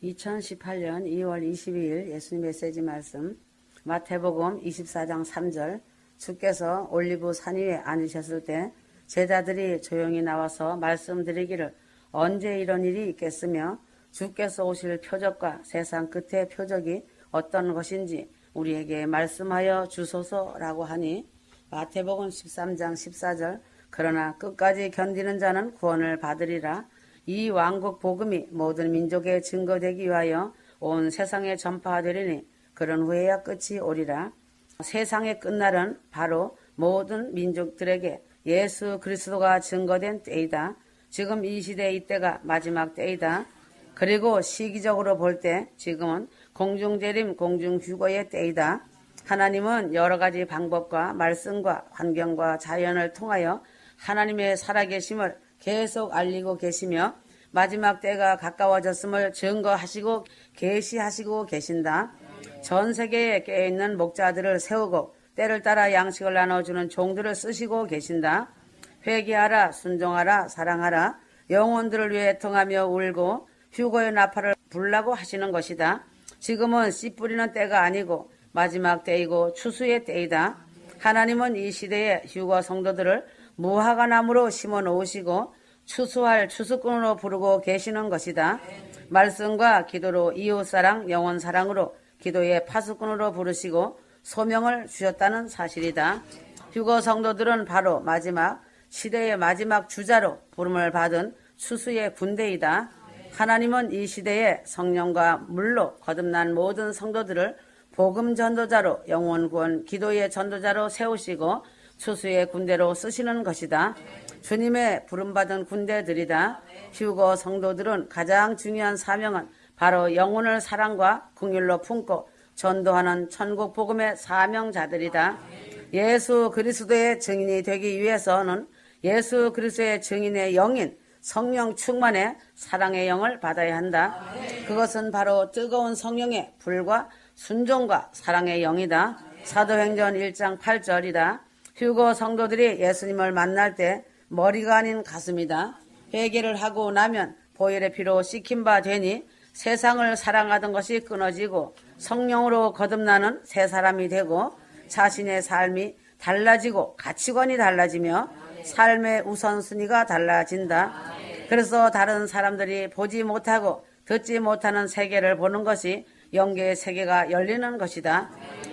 2018년 2월 22일 예수님 메시지 말씀 마태복음 24장 3절 주께서 올리브 산 위에 앉으셨을 때 제자들이 조용히 나와서 말씀드리기를 언제 이런 일이 있겠으며 주께서 오실 표적과 세상 끝의 표적이 어떤 것인지 우리에게 말씀하여 주소서라고 하니 마태복음 13장 14절 그러나 끝까지 견디는 자는 구원을 받으리라. 이 왕국 복음이 모든 민족에 증거되기 위하여 온 세상에 전파되리니 그런 후에야 끝이 오리라. 세상의 끝날은 바로 모든 민족들에게 예수 그리스도가 증거된 때이다. 지금 이 시대 이때가 마지막 때이다. 그리고 시기적으로 볼 때 지금은 공중재림 공중휴거의 때이다. 하나님은 여러 가지 방법과 말씀과 환경과 자연을 통하여 하나님의 살아계심을 계속 알리고 계시며 마지막 때가 가까워졌음을 증거하시고 계시하시고 계신다. 전 세계에 깨어있는 목자들을 세우고 때를 따라 양식을 나눠주는 종들을 쓰시고 계신다. 회개하라, 순종하라, 사랑하라, 영혼들을 위해 애통하며 울고 휴거의 나팔을 불라고 하시는 것이다. 지금은 씨 뿌리는 때가 아니고 마지막 때이고 추수의 때이다. 하나님은 이 시대에 휴거 성도들을 무화과나무로 심어 놓으시고 추수할 추수꾼으로 부르고 계시는 것이다. 말씀과 기도로 이웃사랑, 영혼사랑으로 기도의 파수꾼으로 부르시고 소명을 주셨다는 사실이다. 휴거 성도들은 바로 마지막 시대의 마지막 주자로 부름을 받은 추수의 군대이다. 하나님은 이 시대에 성령과 물로 거듭난 모든 성도들을 복음 전도자로 영혼 구원 기도의 전도자로 세우시고 추수의 군대로 쓰시는 것이다. 주님의 부름받은 군대들이다. 휴거 성도들은 가장 중요한 사명은 바로 영혼을 사랑과 긍휼로 품고 전도하는 천국 복음의 사명자들이다. 예수 그리스도의 증인이 되기 위해서는 예수 그리스도의 증인의 영인 성령 충만의 사랑의 영을 받아야 한다. 그것은 바로 뜨거운 성령의 불과 순종과 사랑의 영이다. 사도행전 1장 8절이다. 휴거 성도들이 예수님을 만날 때 머리가 아닌 가슴이다. 회개를 하고 나면 보혈의 피로 씻긴 바 되니 세상을 사랑하던 것이 끊어지고 성령으로 거듭나는 새 사람이 되고 자신의 삶이 달라지고 가치관이 달라지며 삶의 우선순위가 달라진다. 그래서 다른 사람들이 보지 못하고 듣지 못하는 세계를 보는 것이 영계의 세계가 열리는 것이다.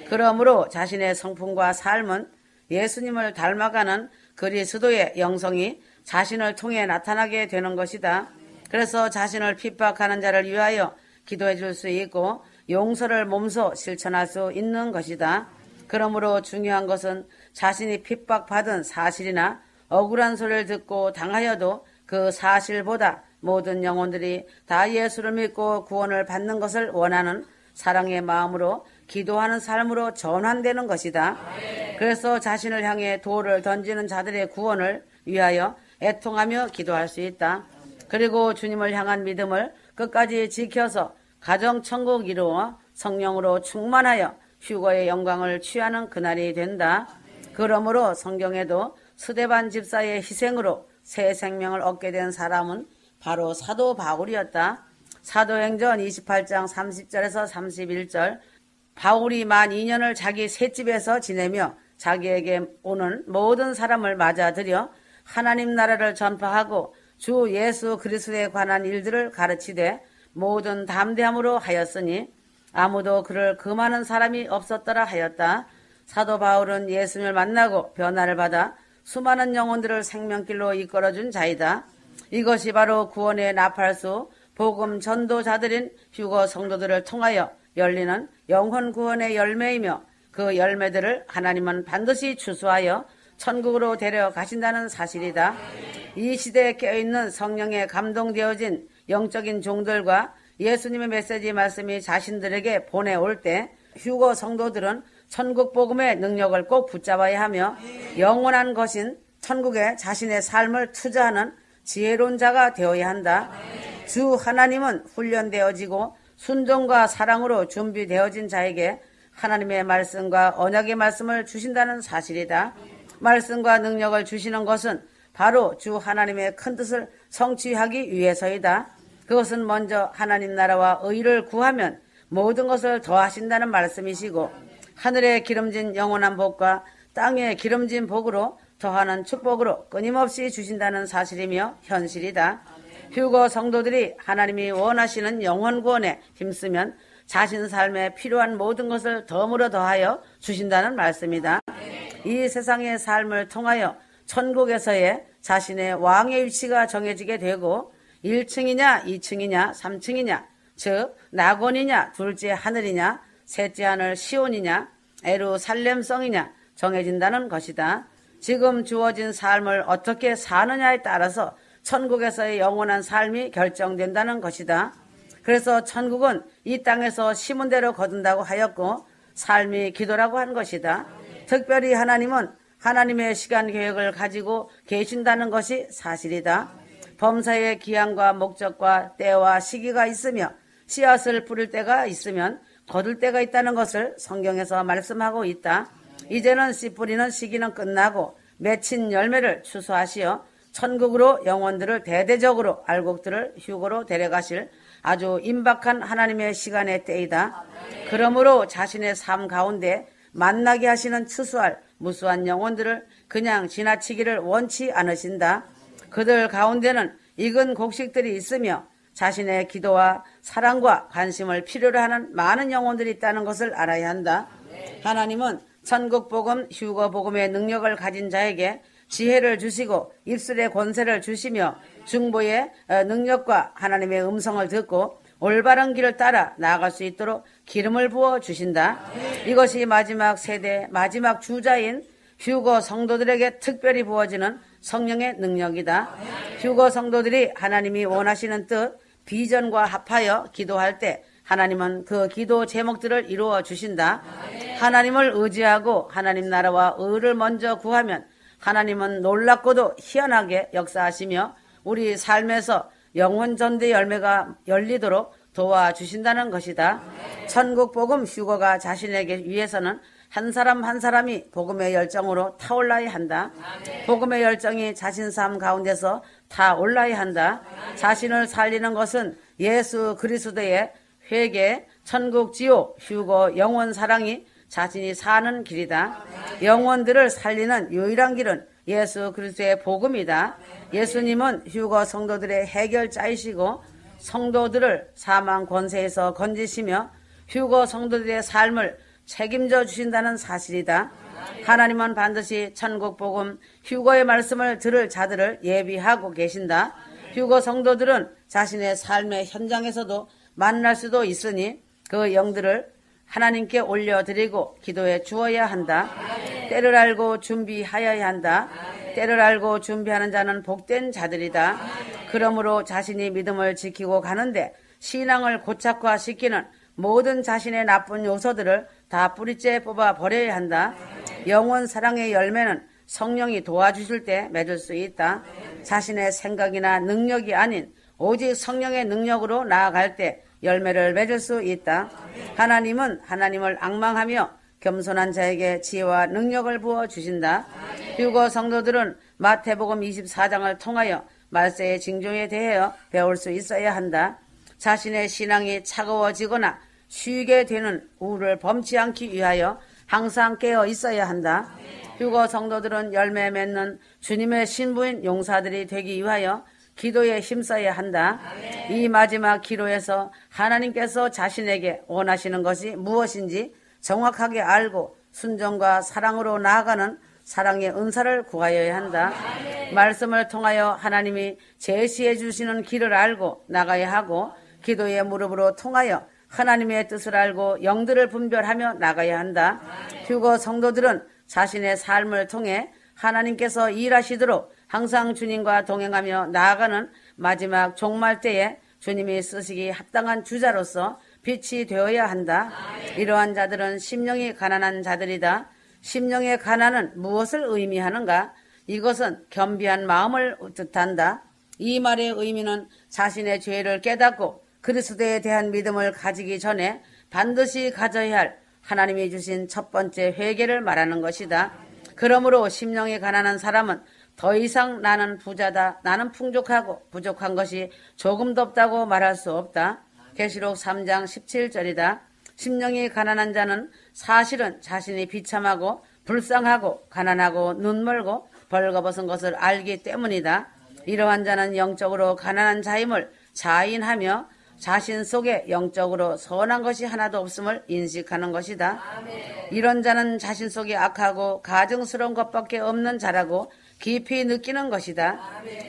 그러므로 자신의 성품과 삶은 예수님을 닮아가는 그리스도의 영성이 자신을 통해 나타나게 되는 것이다. 그래서 자신을 핍박하는 자를 위하여 기도해 줄 수 있고 용서를 몸소 실천할 수 있는 것이다. 그러므로 중요한 것은 자신이 핍박받은 사실이나 억울한 소리를 듣고 당하여도 그 사실보다 모든 영혼들이 다 예수를 믿고 구원을 받는 것을 원하는 사랑의 마음으로 기도하는 삶으로 전환되는 것이다. 그래서 자신을 향해 돌을 던지는 자들의 구원을 위하여 애통하며 기도할 수 있다. 그리고 주님을 향한 믿음을 끝까지 지켜서 가정천국 이루어 성령으로 충만하여 휴거의 영광을 취하는 그날이 된다. 그러므로 성경에도 스데반 집사의 희생으로 새 생명을 얻게 된 사람은 바로 사도 바울이었다. 사도행전 28장 30절에서 31절 바울이 만 2년을 자기 셋집에서 지내며 자기에게 오는 모든 사람을 맞아들여 하나님 나라를 전파하고 주 예수 그리스도에 관한 일들을 가르치되 모든 담대함으로 하였으니 아무도 그를 금하는 사람이 없었더라 하였다. 사도 바울은 예수님을 만나고 변화를 받아 수많은 영혼들을 생명길로 이끌어준 자이다. 이것이 바로 구원의 나팔수 복음 전도자들인 휴거 성도들을 통하여 열리는 영혼 구원의 열매이며 그 열매들을 하나님은 반드시 추수하여 천국으로 데려가신다는 사실이다. 이 시대에 깨어있는 성령에 감동되어진 영적인 종들과 예수님의 메시지 말씀이 자신들에게 보내올 때 휴거 성도들은 천국 복음의 능력을 꼭 붙잡아야 하며 영원한 것인 천국에 자신의 삶을 투자하는 지혜로운 자가 되어야 한다. 주 하나님은 훈련되어지고 순종과 사랑으로 준비되어진 자에게 하나님의 말씀과 언약의 말씀을 주신다는 사실이다. 말씀과 능력을 주시는 것은 바로 주 하나님의 큰 뜻을 성취하기 위해서이다. 그것은 먼저 하나님 나라와 의를 구하면 모든 것을 더하신다는 말씀이시고 하늘에 기름진 영원한 복과 땅에 기름진 복으로 더하는 축복으로 끊임없이 주신다는 사실이며 현실이다. 휴거 성도들이 하나님이 원하시는 영혼 구원에 힘쓰면 자신 삶에 필요한 모든 것을 덤으로 더하여 주신다는 말씀이다. 이 세상의 삶을 통하여 천국에서의 자신의 왕의 위치가 정해지게 되고 1층이냐 2층이냐 3층이냐 즉 낙원이냐 둘째 하늘이냐 셋째 하늘 시온이냐 에루살렘성이냐 정해진다는 것이다. 지금 주어진 삶을 어떻게 사느냐에 따라서 천국에서의 영원한 삶이 결정된다는 것이다. 그래서 천국은 이 땅에서 심은 대로 거둔다고 하였고 삶이 기도라고 한 것이다. 특별히 하나님은 하나님의 시간 계획을 가지고 계신다는 것이 사실이다. 범사의 기한과 목적과 때와 시기가 있으며 씨앗을 뿌릴 때가 있으면 거둘 때가 있다는 것을 성경에서 말씀하고 있다. 이제는 씨 뿌리는 시기는 끝나고 맺힌 열매를 추수하시어 천국으로 영혼들을 대대적으로 알곡들을 휴거로 데려가실 아주 임박한 하나님의 시간의 때이다. 그러므로 자신의 삶 가운데 만나게 하시는 추수할 무수한 영혼들을 그냥 지나치기를 원치 않으신다. 그들 가운데는 익은 곡식들이 있으며 자신의 기도와 사랑과 관심을 필요로 하는 많은 영혼들이 있다는 것을 알아야 한다. 하나님은 천국복음, 휴거복음의 능력을 가진 자에게 지혜를 주시고 입술의 권세를 주시며 중보의 능력과 하나님의 음성을 듣고 올바른 길을 따라 나아갈 수 있도록 기름을 부어 주신다. 이것이 마지막 세대, 마지막 주자인 휴거 성도들에게 특별히 부어지는 성령의 능력이다. 휴거 성도들이 하나님이 원하시는 뜻, 비전과 합하여 기도할 때 하나님은 그 기도 제목들을 이루어 주신다. 하나님을 의지하고 하나님 나라와 의를 먼저 구하면 하나님은 놀랍고도 희한하게 역사하시며 우리 삶에서 영혼 전대 열매가 열리도록 도와주신다는 것이다. 천국 복음 휴거가 자신에게 위해서는 한 사람 한 사람이 복음의 열정으로 타올라야 한다. 복음의 열정이 자신 삶 가운데서 타올라야 한다. 자신을 살리는 것은 예수 그리스도의 회개, 천국 지옥, 휴거, 영원 사랑이 자신이 사는 길이다. 영혼들을 살리는 유일한 길은 예수 그리스도의 복음이다. 예수님은 휴거 성도들의 해결자이시고 성도들을 사망 권세에서 건지시며 휴거 성도들의 삶을 책임져 주신다는 사실이다. 하나님은 반드시 천국 복음 휴거의 말씀을 들을 자들을 예비하고 계신다. 휴거 성도들은 자신의 삶의 현장에서도 만날 수도 있으니 그 영들을 하나님께 올려드리고 기도해 주어야 한다. 때를 알고 준비하여야 한다. 때를 알고 준비하는 자는 복된 자들이다. 그러므로 자신이 믿음을 지키고 가는데 신앙을 고착화시키는 모든 자신의 나쁜 요소들을 다 뿌리째 뽑아 버려야 한다. 영원 사랑의 열매는 성령이 도와주실 때 맺을 수 있다. 자신의 생각이나 능력이 아닌 오직 성령의 능력으로 나아갈 때 열매를 맺을 수 있다. 하나님은 하나님을 앙망하며 겸손한 자에게 지혜와 능력을 부어 주신다. 휴거 성도들은 마태복음 24장을 통하여 말세의 징조에 대하여 배울 수 있어야 한다. 자신의 신앙이 차가워지거나 쉬게 되는 우를 범치 않기 위하여 항상 깨어 있어야 한다. 휴거 성도들은 열매 맺는 주님의 신부인 용사들이 되기 위하여 기도에 힘써야 한다. 이 마지막 기도에서 하나님께서 자신에게 원하시는 것이 무엇인지 정확하게 알고 순종과 사랑으로 나아가는 사랑의 은사를 구하여야 한다. 말씀을 통하여 하나님이 제시해 주시는 길을 알고 나가야 하고 기도의 무릎으로 통하여 하나님의 뜻을 알고 영들을 분별하며 나가야 한다. 휴거 성도들은 자신의 삶을 통해 하나님께서 일하시도록 항상 주님과 동행하며 나아가는 마지막 종말 때에 주님이 쓰시기 합당한 주자로서 빛이 되어야 한다. 이러한 자들은 심령이 가난한 자들이다. 심령의 가난은 무엇을 의미하는가? 이것은 겸비한 마음을 뜻한다. 이 말의 의미는 자신의 죄를 깨닫고 그리스도에 대한 믿음을 가지기 전에 반드시 가져야 할 하나님이 주신 첫 번째 회개를 말하는 것이다. 그러므로 심령이 가난한 사람은 더 이상 나는 부자다, 나는 풍족하고 부족한 것이 조금도 없다고 말할 수 없다. 계시록 3장 17절이다. 심령이 가난한 자는 사실은 자신이 비참하고 불쌍하고 가난하고 눈멀고 벌거벗은 것을 알기 때문이다. 이러한 자는 영적으로 가난한 자임을 자인하며 자신 속에 영적으로 선한 것이 하나도 없음을 인식하는 것이다. 이런 자는 자신 속에 악하고 가증스러운 것밖에 없는 자라고 깊이 느끼는 것이다.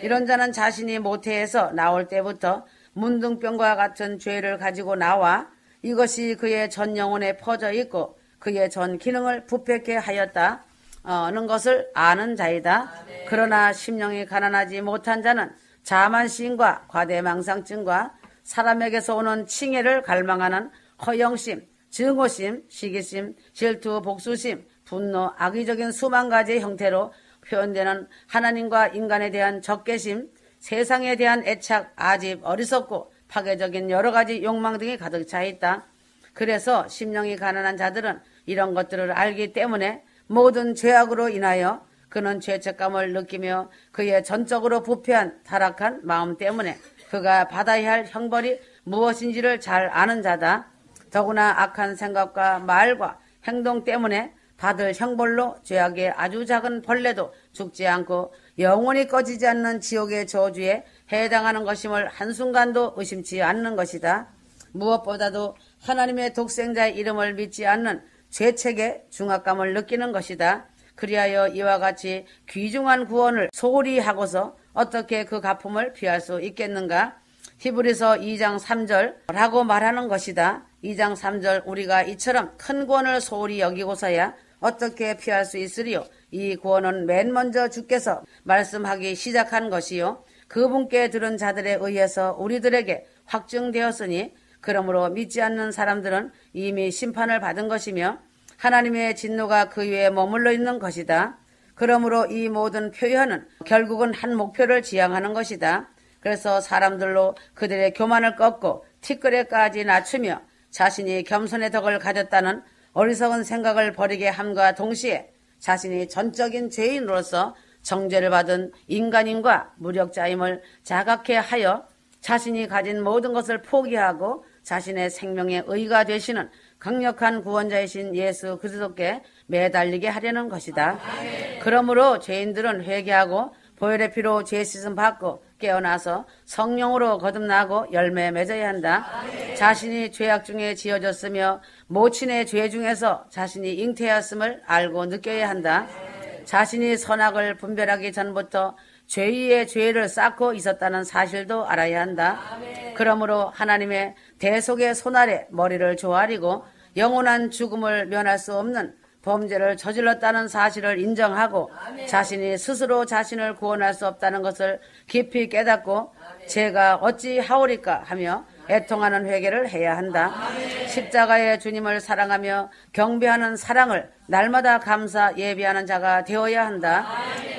이런 자는 자신이 모태에서 나올 때부터 문둥병과 같은 죄를 가지고 나와 이것이 그의 전 영혼에 퍼져 있고 그의 전 기능을 부패케 하였다는 것을 아는 자이다. 그러나 심령이 가난하지 못한 자는 자만심과 과대망상증과 사람에게서 오는 칭해를 갈망하는 허영심, 증오심, 시기심, 질투, 복수심, 분노, 악의적인 수만 가지의 형태로 표현되는 하나님과 인간에 대한 적개심, 세상에 대한 애착, 아집, 어리석고 파괴적인 여러 가지 욕망 등이 가득 차 있다. 그래서 심령이 가난한 자들은 이런 것들을 알기 때문에 모든 죄악으로 인하여 그는 죄책감을 느끼며 그의 전적으로 부패한 타락한 마음 때문에 그가 받아야 할 형벌이 무엇인지를 잘 아는 자다. 더구나 악한 생각과 말과 행동 때문에 받을 형벌로 죄악의 아주 작은 벌레도 죽지 않고 영원히 꺼지지 않는 지옥의 저주에 해당하는 것임을 한순간도 의심치 않는 것이다. 무엇보다도 하나님의 독생자의 이름을 믿지 않는 죄책의 중압감을 느끼는 것이다. 그리하여 이와 같이 귀중한 구원을 소홀히 하고서 어떻게 그 가품을 피할 수 있겠는가? 히브리서 2장 3절라고 말하는 것이다. 2장 3절 우리가 이처럼 큰 구원을 소홀히 여기고서야 어떻게 피할 수 있으리요? 이 구원은 맨 먼저 주께서 말씀하기 시작한 것이요. 그분께 들은 자들에 의해서 우리들에게 확증되었으니 그러므로 믿지 않는 사람들은 이미 심판을 받은 것이며 하나님의 진노가 그 위에 머물러 있는 것이다. 그러므로 이 모든 표현은 결국은 한 목표를 지향하는 것이다. 그래서 사람들로 그들의 교만을 꺾고 티끌에까지 낮추며 자신이 겸손의 덕을 가졌다는 어리석은 생각을 버리게 함과 동시에 자신이 전적인 죄인으로서 정죄를 받은 인간인과 무력자임을 자각해 하여 자신이 가진 모든 것을 포기하고 자신의 생명의 의가 되시는 강력한 구원자이신 예수 그리스도께 매달리게 하려는 것이다. 그러므로 죄인들은 회개하고 보혈의 피로 죄 씻음 받고 깨어나서 성령으로 거듭나고 열매 맺어야 한다. 자신이 죄악 중에 지어졌으며 모친의 죄 중에서 자신이 잉태하였음을 알고 느껴야 한다. 자신이 선악을 분별하기 전부터 죄 위에 죄를 쌓고 있었다는 사실도 알아야 한다. 그러므로 하나님의 대속의 손 아래 머리를 조아리고 영원한 죽음을 면할 수 없는 범죄를 저질렀다는 사실을 인정하고 자신이 스스로 자신을 구원할 수 없다는 것을 깊이 깨닫고 제가 어찌 하오리까 하며 애통하는 회개를 해야 한다. 십자가의 주님을 사랑하며 경배하는 사랑을 날마다 감사 예비하는 자가 되어야 한다.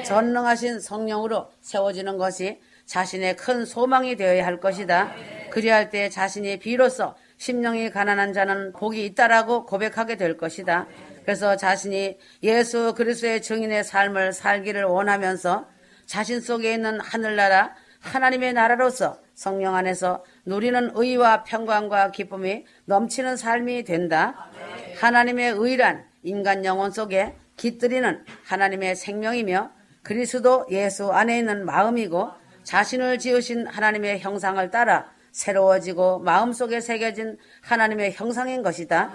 전능하신 성령으로 세워지는 것이 자신의 큰 소망이 되어야 할 것이다. 그리할 때 자신이 비로소 심령이 가난한 자는 복이 있다라고 고백하게 될 것이다. 그래서 자신이 예수 그리스도의 증인의 삶을 살기를 원하면서 자신 속에 있는 하늘나라 하나님의 나라로서 성령 안에서 누리는 의와 평강과 기쁨이 넘치는 삶이 된다. 하나님의 의란 인간 영혼 속에 깃들이는 하나님의 생명이며 그리스도 예수 안에 있는 마음이고 자신을 지으신 하나님의 형상을 따라 새로워지고 마음속에 새겨진 하나님의 형상인 것이다.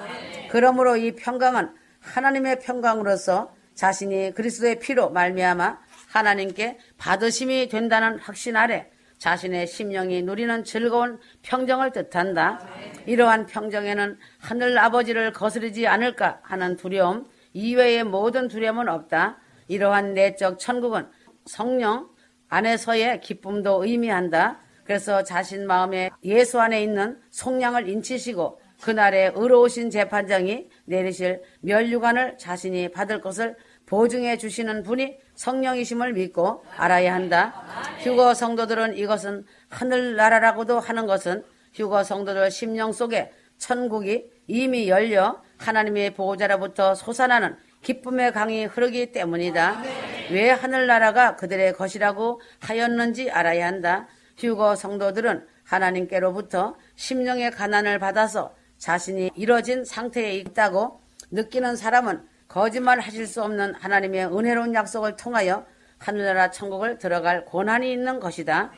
그러므로 이 평강은 하나님의 평강으로서 자신이 그리스도의 피로 말미암아 하나님께 받으심이 된다는 확신 아래 자신의 심령이 누리는 즐거운 평정을 뜻한다. 이러한 평정에는 하늘 아버지를 거스르지 않을까 하는 두려움 이외의 모든 두려움은 없다. 이러한 내적 천국은 성령 안에서의 기쁨도 의미한다. 그래서 자신 마음에 예수 안에 있는 속량을 인치시고 그날에 의로우신 재판장이 내리실 멸류관을 자신이 받을 것을 보증해 주시는 분이 성령이심을 믿고 알아야 한다. 휴거 성도들은 이것은 하늘나라라고도 하는 것은 휴거 성도들 심령 속에 천국이 이미 열려 하나님의 보호자로부터 솟아나는 기쁨의 강이 흐르기 때문이다. 왜 하늘나라가 그들의 것이라고 하였는지 알아야 한다. 휴거 성도들은 하나님께로부터 심령의 가난을 받아서 자신이 이뤄진 상태에 있다고 느끼는 사람은 거짓말 하실 수 없는 하나님의 은혜로운 약속을 통하여 하늘나라 천국을 들어갈 권한이 있는 것이다.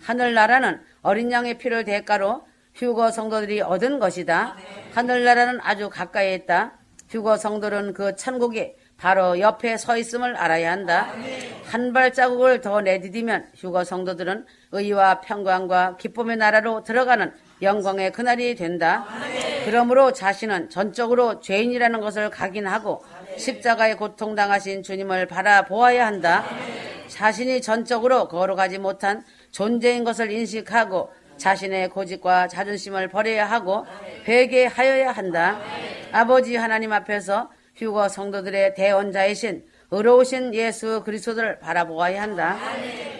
하늘나라는 어린 양의 피를 대가로 휴거 성도들이 얻은 것이다. 하늘나라는 아주 가까이에 있다. 휴거 성도는 그 천국이 바로 옆에 서 있음을 알아야 한다. 한 발자국을 더 내디디면 휴거 성도들은 의와 평강과 기쁨의 나라로 들어가는 영광의 그날이 된다. 그러므로 자신은 전적으로 죄인이라는 것을 각인하고 십자가의 고통당하신 주님을 바라보아야 한다. 자신이 전적으로 거룩하지 못한 존재인 것을 인식하고 자신의 고집과 자존심을 버려야 하고 회개하여야 한다. 아버지 하나님 앞에서 휴거 성도들의 대언자이신 의로우신 예수 그리스도를 바라보아야 한다.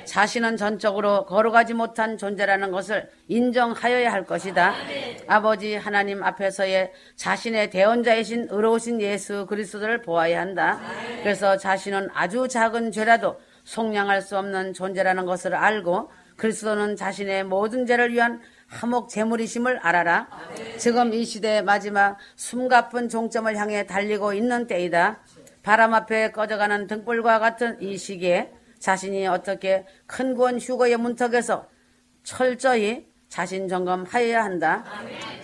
자신은 전적으로 거룩하지 못한 존재라는 것을 인정하여야 할 것이다. 아버지 하나님 앞에서의 자신의 대언자이신 의로우신 예수 그리스도를 보아야 한다. 그래서 자신은 아주 작은 죄라도 속량할 수 없는 존재라는 것을 알고 그리스도는 자신의 모든 죄를 위한 화목 제물이심을 알아라. 지금 이 시대의 마지막 숨가쁜 종점을 향해 달리고 있는 때이다. 바람 앞에 꺼져가는 등불과 같은 이 시기에 자신이 어떻게 큰 구원 휴거의 문턱에서 철저히 자신 점검하여야 한다.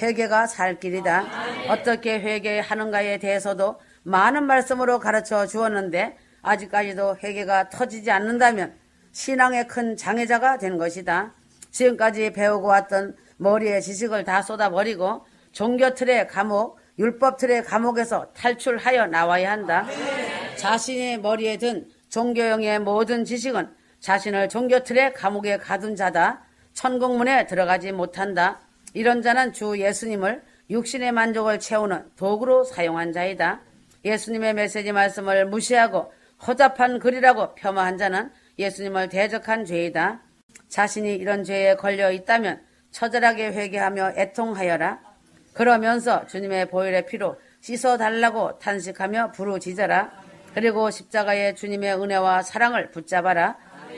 회개가 살 길이다. 어떻게 회개하는가에 대해서도 많은 말씀으로 가르쳐 주었는데 아직까지도 회개가 터지지 않는다면 신앙의 큰 장애자가 된 것이다. 지금까지 배우고 왔던 머리의 지식을 다 쏟아버리고 종교 틀의 감옥, 율법 틀의 감옥에서 탈출하여 나와야 한다. 자신의 머리에 든 종교형의 모든 지식은 자신을 종교 틀의 감옥에 가둔 자다. 천국문에 들어가지 못한다. 이런 자는 주 예수님을 육신의 만족을 채우는 도구로 사용한 자이다. 예수님의 메시지 말씀을 무시하고 허접한 글이라고 폄하한 자는 예수님을 대적한 죄이다. 자신이 이런 죄에 걸려 있다면 처절하게 회개하며 애통하여라. 그러면서 주님의 보혈의 피로 씻어달라고 탄식하며 부르짖어라. 그리고 십자가의 주님의 은혜와 사랑을 붙잡아라.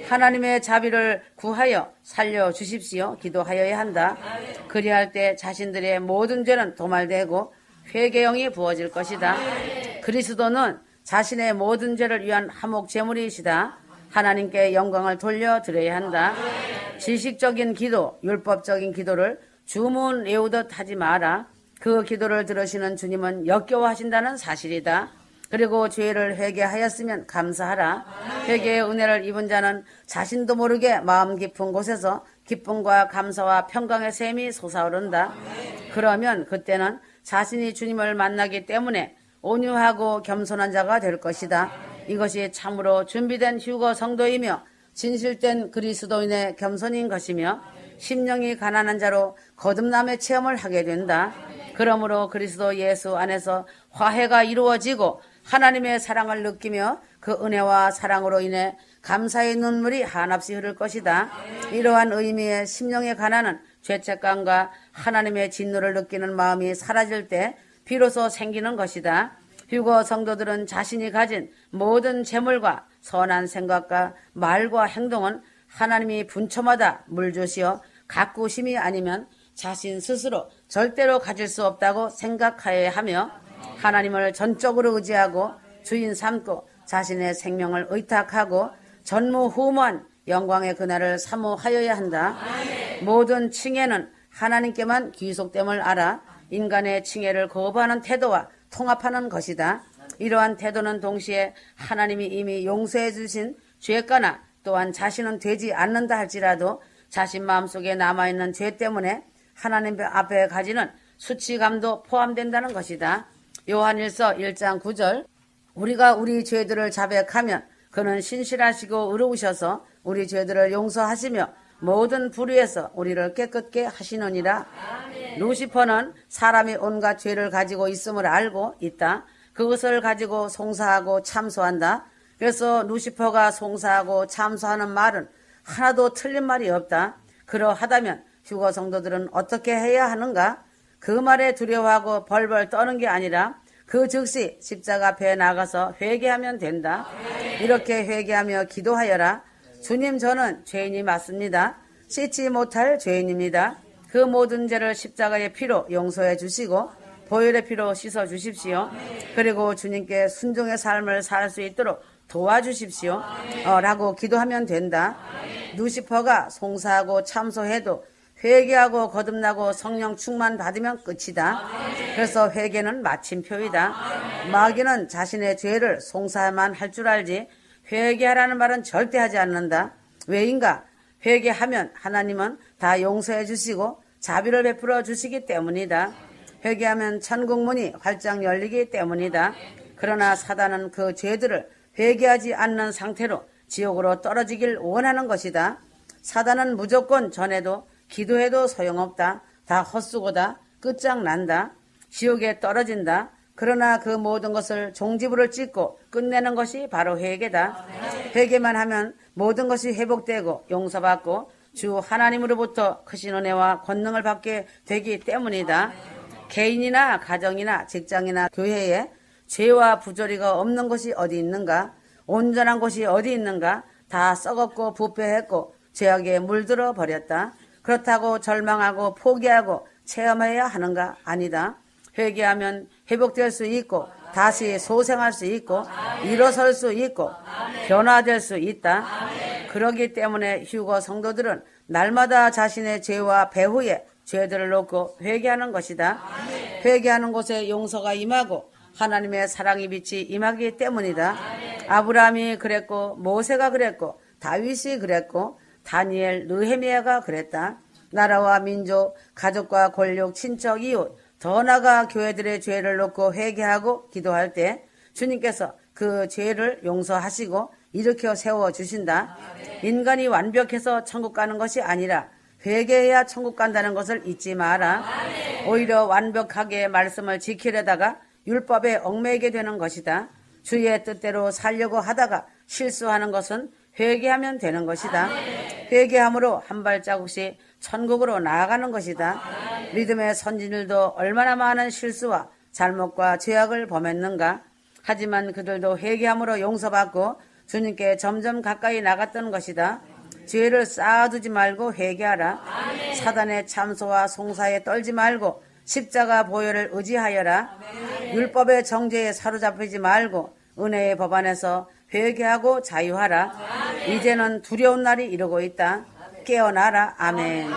하나님의 자비를 구하여 살려주십시오. 기도하여야 한다. 그리할 때 자신들의 모든 죄는 도말되고 회개형이 부어질 것이다. 그리스도는 자신의 모든 죄를 위한 화목 제물이시다. 하나님께 영광을 돌려드려야 한다. 지식적인 기도, 율법적인 기도를 주문 외우듯 하지 마라. 그 기도를 들으시는 주님은 역겨워하신다는 사실이다. 그리고 죄를 회개하였으면 감사하라. 회개의 은혜를 입은 자는 자신도 모르게 마음 깊은 곳에서 기쁨과 감사와 평강의 샘이 솟아오른다. 그러면 그때는 자신이 주님을 만나기 때문에 온유하고 겸손한 자가 될 것이다. 이것이 참으로 준비된 휴거 성도이며 진실된 그리스도인의 겸손인 것이며 심령이 가난한 자로 거듭남의 체험을 하게 된다. 그러므로 그리스도 예수 안에서 화해가 이루어지고 하나님의 사랑을 느끼며 그 은혜와 사랑으로 인해 감사의 눈물이 한없이 흐를 것이다. 이러한 의미의 심령의 가난은 죄책감과 하나님의 진노를 느끼는 마음이 사라질 때 비로소 생기는 것이다. 휴거 성도들은 자신이 가진 모든 재물과 선한 생각과 말과 행동은 하나님이 분초마다 물주시어 가꾸심이 아니면 자신 스스로 절대로 가질 수 없다고 생각하여야 하며 하나님을 전적으로 의지하고 주인 삼고 자신의 생명을 의탁하고 전무후무한 영광의 그날을 사모하여야 한다. 모든 칭해는 하나님께만 귀속됨을 알아 인간의 칭해를 거부하는 태도와 통합하는 것이다. 이러한 태도는 동시에 하나님이 이미 용서해 주신 죄가나 또한 자신은 되지 않는다 할지라도 자신 마음속에 남아있는 죄 때문에 하나님 앞에 가지는 수치감도 포함된다는 것이다. 요한일서 1장 9절 우리가 우리 죄들을 자백하면 그는 신실하시고 의로우셔서 우리 죄들을 용서하시며 모든 불의에서 우리를 깨끗게 하시느니라. 루시퍼는 사람이 온갖 죄를 가지고 있음을 알고 있다. 그것을 가지고 송사하고 참소한다. 그래서 루시퍼가 송사하고 참소하는 말은 하나도 틀린 말이 없다. 그러하다면 휴거 성도들은 어떻게 해야 하는가? 그 말에 두려워하고 벌벌 떠는 게 아니라 그 즉시 십자가 앞에 나가서 회개하면 된다. 이렇게 회개하며 기도하여라. 주님, 저는 죄인이 맞습니다. 씻지 못할 죄인입니다. 그 모든 죄를 십자가의 피로 용서해 주시고 보혈의 피로 씻어 주십시오. 그리고 주님께 순종의 삶을 살 수 있도록 도와주십시오. 라고 기도하면 된다. 루시퍼가 송사하고 참소해도 회개하고 거듭나고 성령 충만 받으면 끝이다. 그래서 회개는 마침표이다. 마귀는 자신의 죄를 송사만 할 줄 알지 회개하라는 말은 절대 하지 않는다. 왜인가? 회개하면 하나님은 다 용서해 주시고 자비를 베풀어 주시기 때문이다. 회개하면 천국 문이 활짝 열리기 때문이다. 그러나 사단은 그 죄들을 회개하지 않는 상태로 지옥으로 떨어지길 원하는 것이다. 사단은 무조건 전해도 기도해도 소용없다. 다 헛수고다. 끝장난다. 지옥에 떨어진다. 그러나 그 모든 것을 종지부를 찍고 끝내는 것이 바로 회개다. 회개만 하면 모든 것이 회복되고 용서받고 주 하나님으로부터 크신 은혜와 권능을 받게 되기 때문이다. 개인이나 가정이나 직장이나 교회에 죄와 부조리가 없는 곳이 어디 있는가? 온전한 곳이 어디 있는가? 다 썩었고 부패했고 죄악에 물들어 버렸다. 그렇다고 절망하고 포기하고 체험해야 하는가? 아니다. 회개하면 회복될 수 있고 다시 소생할 수 있고 일어설 수 있고 변화될 수 있다. 그러기 때문에 휴거 성도들은 날마다 자신의 죄와 배후의 죄들을 놓고 회개하는 것이다. 회개하는 곳에 용서가 임하고 하나님의 사랑의 빛이 임하기 때문이다. 아브라함이 그랬고 모세가 그랬고 다윗이 그랬고 다니엘, 느헤미야가 그랬다. 나라와 민족, 가족과 권력, 친척, 이웃, 더 나아가 교회들의 죄를 놓고 회개하고 기도할 때 주님께서 그 죄를 용서하시고 일으켜 세워주신다. 인간이 완벽해서 천국 가는 것이 아니라 회개해야 천국 간다는 것을 잊지 마라. 오히려 완벽하게 말씀을 지키려다가 율법에 얽매이게 되는 것이다. 주의 뜻대로 살려고 하다가 실수하는 것은 회개하면 되는 것이다. 회개함으로 한 발자국씩 천국으로 나아가는 것이다. 믿음의 선진들도 얼마나 많은 실수와 잘못과 죄악을 범했는가. 하지만 그들도 회개함으로 용서받고 주님께 점점 가까이 나갔던 것이다. 죄를 쌓아두지 말고 회개하라. 사단의 참소와 송사에 떨지 말고 십자가 보혈을 의지하여라. 율법의 정죄에 사로잡히지 말고 은혜의 법 안에서 회개하고 자유하라. 이제는 두려운 날이 이르고 있다. 깨어나라. 아멘.